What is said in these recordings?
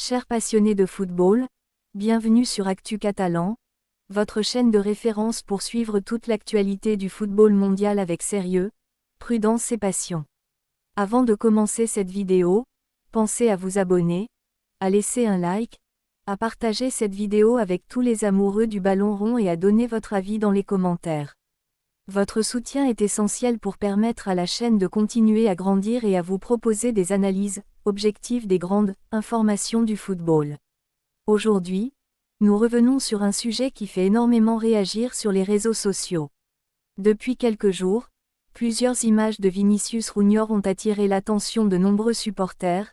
Chers passionnés de football, bienvenue sur Actu Catalan, votre chaîne de référence pour suivre toute l'actualité du football mondial avec sérieux, prudence et passion. Avant de commencer cette vidéo, pensez à vous abonner, à laisser un like, à partager cette vidéo avec tous les amoureux du ballon rond et à donner votre avis dans les commentaires. Votre soutien est essentiel pour permettre à la chaîne de continuer à grandir et à vous proposer des analyses objectives des grandes informations du football. Aujourd'hui, nous revenons sur un sujet qui fait énormément réagir sur les réseaux sociaux. Depuis quelques jours, plusieurs images de Vinícius Júnior ont attiré l'attention de nombreux supporters,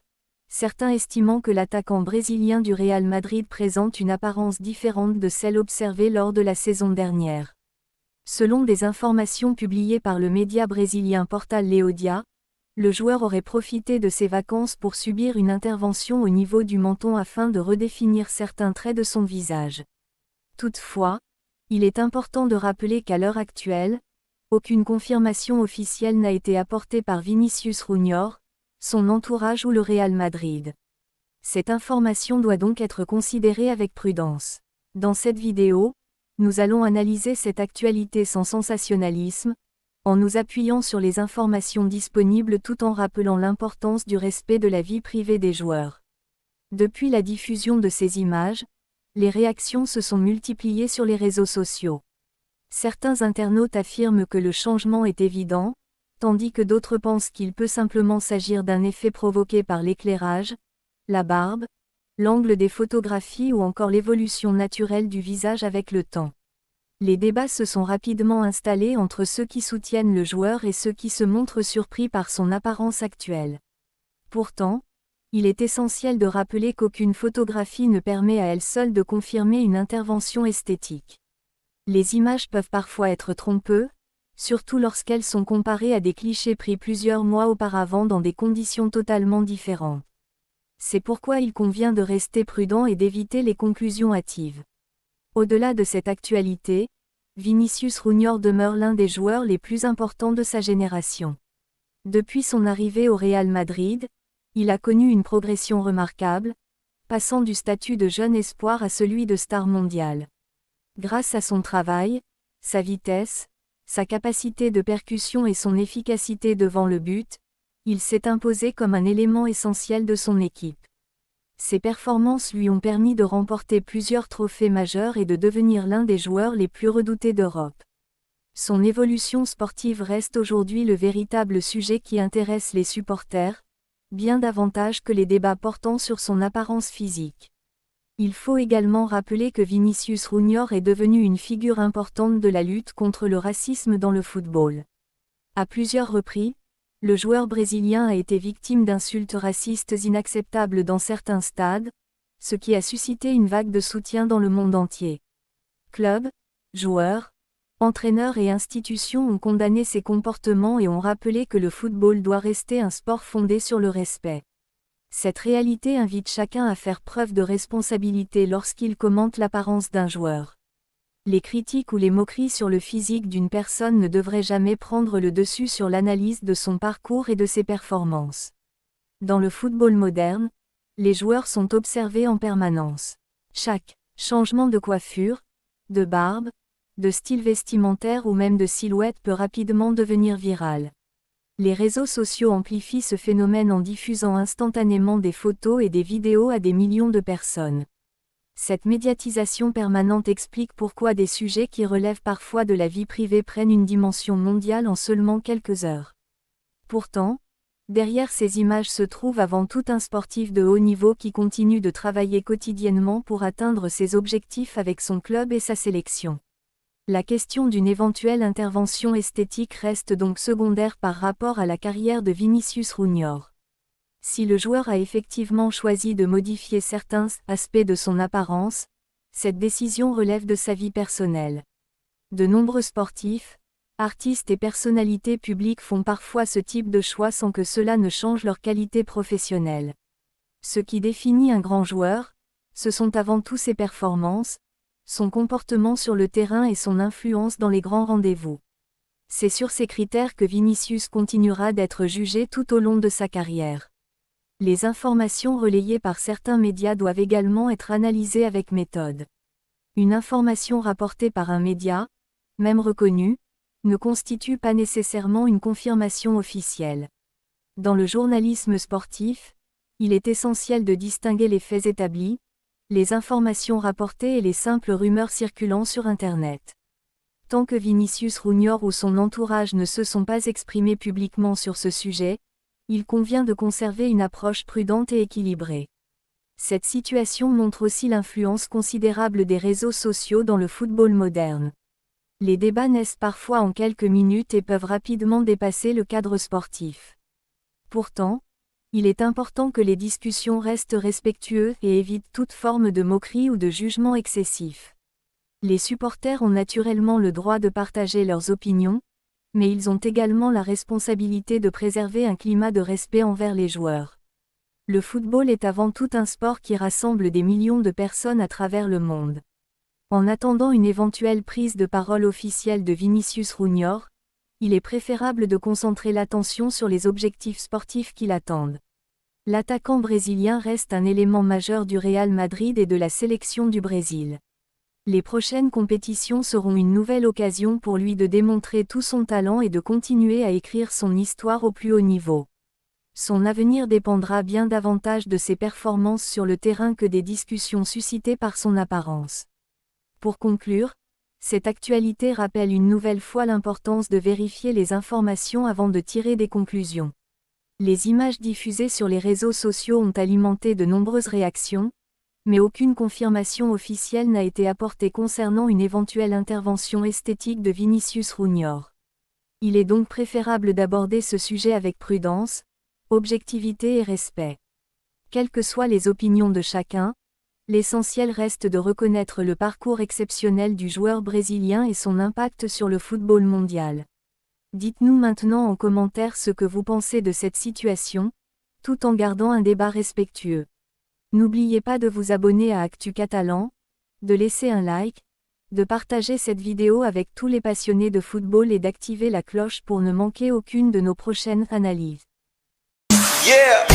certains estimant que l'attaquant brésilien du Real Madrid présente une apparence différente de celle observée lors de la saison dernière. Selon des informations publiées par le média brésilien Portal Leodia, le joueur aurait profité de ses vacances pour subir une intervention au niveau du menton afin de redéfinir certains traits de son visage. Toutefois, il est important de rappeler qu'à l'heure actuelle, aucune confirmation officielle n'a été apportée par Vinícius Júnior, son entourage ou le Real Madrid. Cette information doit donc être considérée avec prudence. Dans cette vidéo, nous allons analyser cette actualité sans sensationnalisme, en nous appuyant sur les informations disponibles tout en rappelant l'importance du respect de la vie privée des joueurs. Depuis la diffusion de ces images, les réactions se sont multipliées sur les réseaux sociaux. Certains internautes affirment que le changement est évident, tandis que d'autres pensent qu'il peut simplement s'agir d'un effet provoqué par l'éclairage, la barbe, l'angle des photographies ou encore l'évolution naturelle du visage avec le temps. Les débats se sont rapidement installés entre ceux qui soutiennent le joueur et ceux qui se montrent surpris par son apparence actuelle. Pourtant, il est essentiel de rappeler qu'aucune photographie ne permet à elle seule de confirmer une intervention esthétique. Les images peuvent parfois être trompeuses, surtout lorsqu'elles sont comparées à des clichés pris plusieurs mois auparavant dans des conditions totalement différentes. C'est pourquoi il convient de rester prudent et d'éviter les conclusions hâtives. Au-delà de cette actualité, Vinícius Júnior demeure l'un des joueurs les plus importants de sa génération. Depuis son arrivée au Real Madrid, il a connu une progression remarquable, passant du statut de jeune espoir à celui de star mondiale. Grâce à son travail, sa vitesse, sa capacité de percussion et son efficacité devant le but, il s'est imposé comme un élément essentiel de son équipe. Ses performances lui ont permis de remporter plusieurs trophées majeurs et de devenir l'un des joueurs les plus redoutés d'Europe. Son évolution sportive reste aujourd'hui le véritable sujet qui intéresse les supporters, bien davantage que les débats portant sur son apparence physique. Il faut également rappeler que Vinícius Júnior est devenu une figure importante de la lutte contre le racisme dans le football. À plusieurs reprises, le joueur brésilien a été victime d'insultes racistes inacceptables dans certains stades, ce qui a suscité une vague de soutien dans le monde entier. Clubs, joueurs, entraîneurs et institutions ont condamné ces comportements et ont rappelé que le football doit rester un sport fondé sur le respect. Cette réalité invite chacun à faire preuve de responsabilité lorsqu'il commente l'apparence d'un joueur. Les critiques ou les moqueries sur le physique d'une personne ne devraient jamais prendre le dessus sur l'analyse de son parcours et de ses performances. Dans le football moderne, les joueurs sont observés en permanence. Chaque changement de coiffure, de barbe, de style vestimentaire ou même de silhouette peut rapidement devenir viral. Les réseaux sociaux amplifient ce phénomène en diffusant instantanément des photos et des vidéos à des millions de personnes. Cette médiatisation permanente explique pourquoi des sujets qui relèvent parfois de la vie privée prennent une dimension mondiale en seulement quelques heures. Pourtant, derrière ces images se trouve avant tout un sportif de haut niveau qui continue de travailler quotidiennement pour atteindre ses objectifs avec son club et sa sélection. La question d'une éventuelle intervention esthétique reste donc secondaire par rapport à la carrière de Vinícius Júnior. Si le joueur a effectivement choisi de modifier certains aspects de son apparence, cette décision relève de sa vie personnelle. De nombreux sportifs, artistes et personnalités publiques font parfois ce type de choix sans que cela ne change leur qualité professionnelle. Ce qui définit un grand joueur, ce sont avant tout ses performances, son comportement sur le terrain et son influence dans les grands rendez-vous. C'est sur ces critères que Vinícius continuera d'être jugé tout au long de sa carrière. Les informations relayées par certains médias doivent également être analysées avec méthode. Une information rapportée par un média, même reconnu, ne constitue pas nécessairement une confirmation officielle. Dans le journalisme sportif, il est essentiel de distinguer les faits établis, les informations rapportées et les simples rumeurs circulant sur Internet. Tant que Vinicius Junior ou son entourage ne se sont pas exprimés publiquement sur ce sujet, il convient de conserver une approche prudente et équilibrée. Cette situation montre aussi l'influence considérable des réseaux sociaux dans le football moderne. Les débats naissent parfois en quelques minutes et peuvent rapidement dépasser le cadre sportif. Pourtant, il est important que les discussions restent respectueuses et évitent toute forme de moquerie ou de jugement excessif. Les supporters ont naturellement le droit de partager leurs opinions, mais ils ont également la responsabilité de préserver un climat de respect envers les joueurs. Le football est avant tout un sport qui rassemble des millions de personnes à travers le monde. En attendant une éventuelle prise de parole officielle de Vinicius Junior, il est préférable de concentrer l'attention sur les objectifs sportifs qui l'attendent. L'attaquant brésilien reste un élément majeur du Real Madrid et de la sélection du Brésil. Les prochaines compétitions seront une nouvelle occasion pour lui de démontrer tout son talent et de continuer à écrire son histoire au plus haut niveau. Son avenir dépendra bien davantage de ses performances sur le terrain que des discussions suscitées par son apparence. Pour conclure, cette actualité rappelle une nouvelle fois l'importance de vérifier les informations avant de tirer des conclusions. Les images diffusées sur les réseaux sociaux ont alimenté de nombreuses réactions, mais aucune confirmation officielle n'a été apportée concernant une éventuelle intervention esthétique de Vinicius Junior. Il est donc préférable d'aborder ce sujet avec prudence, objectivité et respect. Quelles que soient les opinions de chacun, l'essentiel reste de reconnaître le parcours exceptionnel du joueur brésilien et son impact sur le football mondial. Dites-nous maintenant en commentaire ce que vous pensez de cette situation, tout en gardant un débat respectueux. N'oubliez pas de vous abonner à Actu Catalan, de laisser un like, de partager cette vidéo avec tous les passionnés de football et d'activer la cloche pour ne manquer aucune de nos prochaines analyses. Yeah!